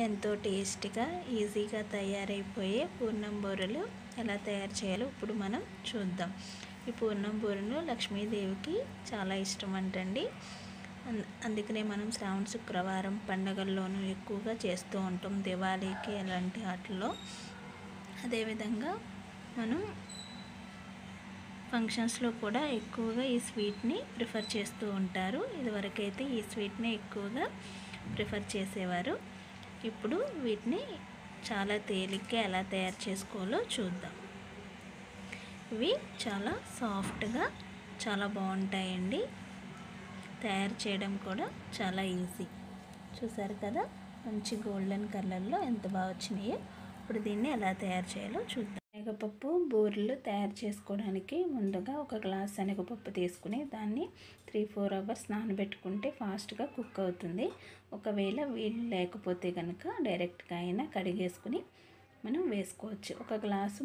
ఎంతో టేస్టీగా ఈజీగా తయారైపోయే పూర్ణం బూరెలు ఎలా తయారు చేయాలో ఇప్పుడు మనం చూద్దాం. ఈ పూర్ణం బూరెలు లక్ష్మీదేవికి చాలా ఇష్టం అంటండి. అందుకనే మనం శ్రావణ శుక్రవారం పండగల్లోనూ ఎక్కువగా చేస్తూ ఉంటాం, దివాళీకి అలాంటి వాటిల్లో. అదేవిధంగా మనం ఫంక్షన్స్లో కూడా ఎక్కువగా ఈ స్వీట్ని ప్రిఫర్ చేస్తూ ఉంటారు. ఇదివరకైతే ఈ స్వీట్ని ఎక్కువగా ప్రిఫర్ చేసేవారు. ఇప్పుడు వీటిని చాలా తేలిగ్గా ఎలా తయారు చేసుకోవాలో చూద్దాం. ఇవి చాలా సాఫ్ట్గా చాలా బాగుంటాయండి. తయారు చేయడం కూడా చాలా ఈజీ. చూసారు కదా, మంచి గోల్డెన్ కలర్లో ఎంత బాగా వచ్చినాయో. ఇప్పుడు దీన్ని ఎలా తయారు చేయాలో చూద్దాం. శనగపప్పు బూరెలు తయారు చేసుకోవడానికి ముందుగా ఒక గ్లాస్ శనగపప్పు తీసుకుని దాన్ని 3-4 అవర్స్ నానబెట్టుకుంటే ఫాస్ట్గా కుక్ అవుతుంది. ఒకవేళ వీలు లేకపోతే కనుక డైరెక్ట్గా అయినా కడిగేసుకుని మనం వేసుకోవచ్చు. ఒక గ్లాసు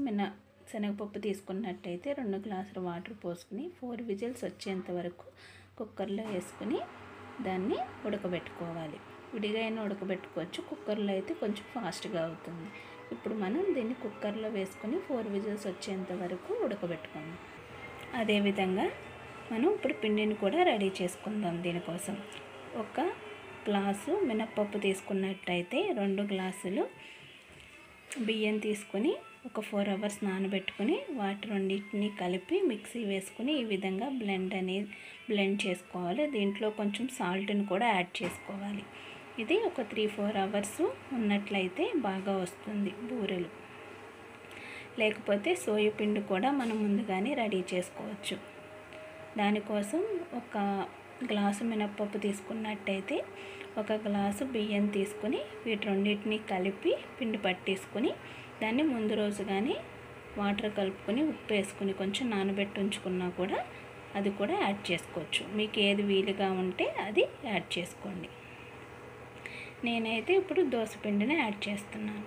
శనగపప్పు తీసుకున్నట్టయితే 2 గ్లాసుల వాటర్ పోసుకుని 4 విజిల్స్ వచ్చేంత వరకు కుక్కర్లో వేసుకుని దాన్ని ఉడకబెట్టుకోవాలి. విడిగా అయినా ఉడకబెట్టుకోవచ్చు, కుక్కర్లో అయితే కొంచెం ఫాస్ట్గా అవుతుంది. ఇప్పుడు మనం దీన్ని కుక్కర్లో వేసుకొని 4 విజిల్స్ వచ్చేంత వరకు ఉడకబెట్టుకుందాం. అదేవిధంగా మనం ఇప్పుడు పిండిని కూడా రెడీ చేసుకుందాం. దీనికోసం ఒక గ్లాసు మినప్పప్పు తీసుకున్నట్టయితే 2 గ్లాసులు బియ్యం తీసుకొని ఒక 4 అవర్స్ నానబెట్టుకుని వాటి రెండింటిని కలిపి మిక్సీ వేసుకుని ఈ విధంగా బ్లెండ్ చేసుకోవాలి. దీంట్లో కొంచెం సాల్ట్ని కూడా యాడ్ చేసుకోవాలి. ఇది ఒక 3-4 అవర్స్ ఉన్నట్లయితే బాగా వస్తుంది బూరెలు. లేకపోతే సోయాపిండి కూడా మనం ముందుగానే రెడీ చేసుకోవచ్చు. దానికోసం ఒక గ్లాసు మినప్పప్పు తీసుకున్నట్టయితే ఒక గ్లాసు బియ్యం తీసుకుని వీటి రెండింటిని కలిపి పిండి పట్టేసుకుని దాన్ని ముందు రోజుగానే వాటర్ కలుపుకొని ఉప్పు వేసుకుని కొంచెం నానబెట్టి ఉంచుకున్నా కూడా అది కూడా యాడ్ చేసుకోవచ్చు. మీకు ఏది వీలుగా ఉంటే అది యాడ్ చేసుకోండి. నేనైతే ఇప్పుడు దోసపిండిని యాడ్ చేస్తున్నాను.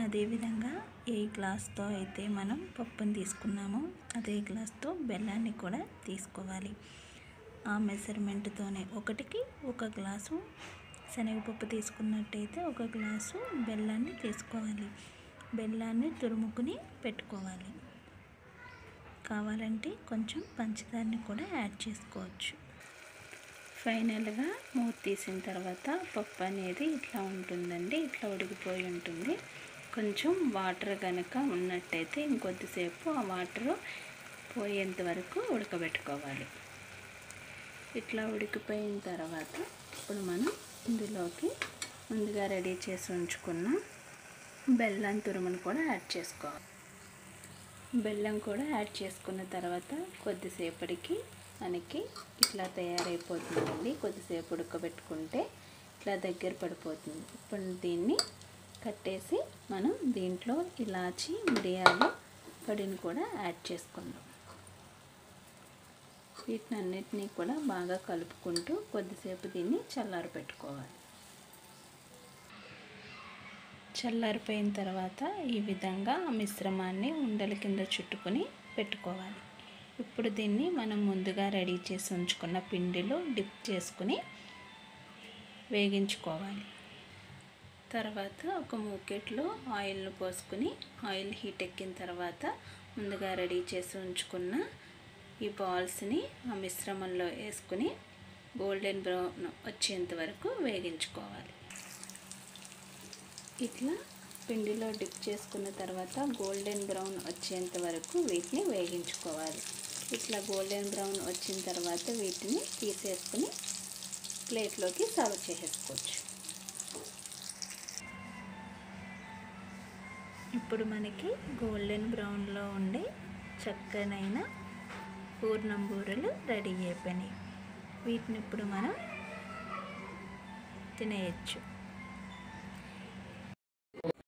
అదేవిధంగా ఏ గ్లాస్తో అయితే మనం పప్పుని తీసుకున్నామో అదే గ్లాస్తో బెల్లాన్ని కూడా తీసుకోవాలి. ఆ మెజర్మెంట్తోనే 1కి 1 గ్లాసు శనగపప్పు తీసుకున్నట్టయితే 1 గ్లాసు బెల్లాన్ని తీసుకోవాలి. బెల్లాన్ని తురుముకుని పెట్టుకోవాలి. కావాలంటే కొంచెం పంచదారని కూడా యాడ్ చేసుకోవచ్చు. ఫైనల్గా మూత తీసిన తర్వాత పప్పు అనేది ఇట్లా ఉంటుందండి. ఇట్లా ఉడికిపోయి ఉంటుంది. కొంచెం వాటర్ కనుక ఉన్నట్టయితే ఇంకొద్దిసేపు ఆ వాటర్ పోయేంత వరకు ఉడకబెట్టుకోవాలి. ఇట్లా ఉడికిపోయిన తర్వాత ఇప్పుడు మనం ఇందులోకి ముందుగా రెడీ చేసి ఉంచుకున్న బెల్లం తురుమును కూడా యాడ్ చేసుకోవాలి. బెల్లం కూడా యాడ్ చేసుకున్న తర్వాత కొద్దిసేపటికి మనకి ఇట్లా తయారైపోతుందండి. కొద్దిసేపు ఉడకబెట్టుకుంటే ఇట్లా దగ్గర పడిపోతుంది. ఇప్పుడు దీన్ని కట్టేసి మనం దీంట్లో ఇలాచి మిరియాలు పొడిని కూడా యాడ్ చేసుకుందాం. వీటినన్నిటినీ కూడా బాగా కలుపుకుంటూ కొద్దిసేపు దీన్ని చల్లారపెట్టుకోవాలి. చల్లారిపోయిన తర్వాత ఈ విధంగా మిశ్రమాన్ని ఉండల కింద చుట్టుకొని పెట్టుకోవాలి. ఇప్పుడు దీన్ని మనం ముందుగా రెడీ చేసి ఉంచుకున్న పిండిలో డిప్ చేసుకుని వేగించుకోవాలి. తర్వాత ఒక మూకెట్లో ఆయిల్ను పోసుకుని ఆయిల్ హీట్ ఎక్కిన తర్వాత ముందుగా రెడీ చేసి ఉంచుకున్న ఈ బాల్స్ని ఆ మిశ్రమంలో వేసుకుని గోల్డెన్ బ్రౌన్ వచ్చేంత వరకు వేగించుకోవాలి. ఇట్లా పిండిలో డిప్ చేసుకున్న తర్వాత గోల్డెన్ బ్రౌన్ వచ్చేంత వరకు వీటిని వేగించుకోవాలి. ఇట్లా గోల్డెన్ బ్రౌన్ వచ్చిన తర్వాత వీటిని తీసేసుకుని ప్లేట్లోకి సర్వ్ చేసేసుకోవచ్చు. ఇప్పుడు మనకి గోల్డెన్ బ్రౌన్లో ఉండే చక్కనైన పూర్ణం బూరెలు రెడీ అయిపోయినాయి. వీటిని ఇప్పుడు మనం తినేయచ్చు.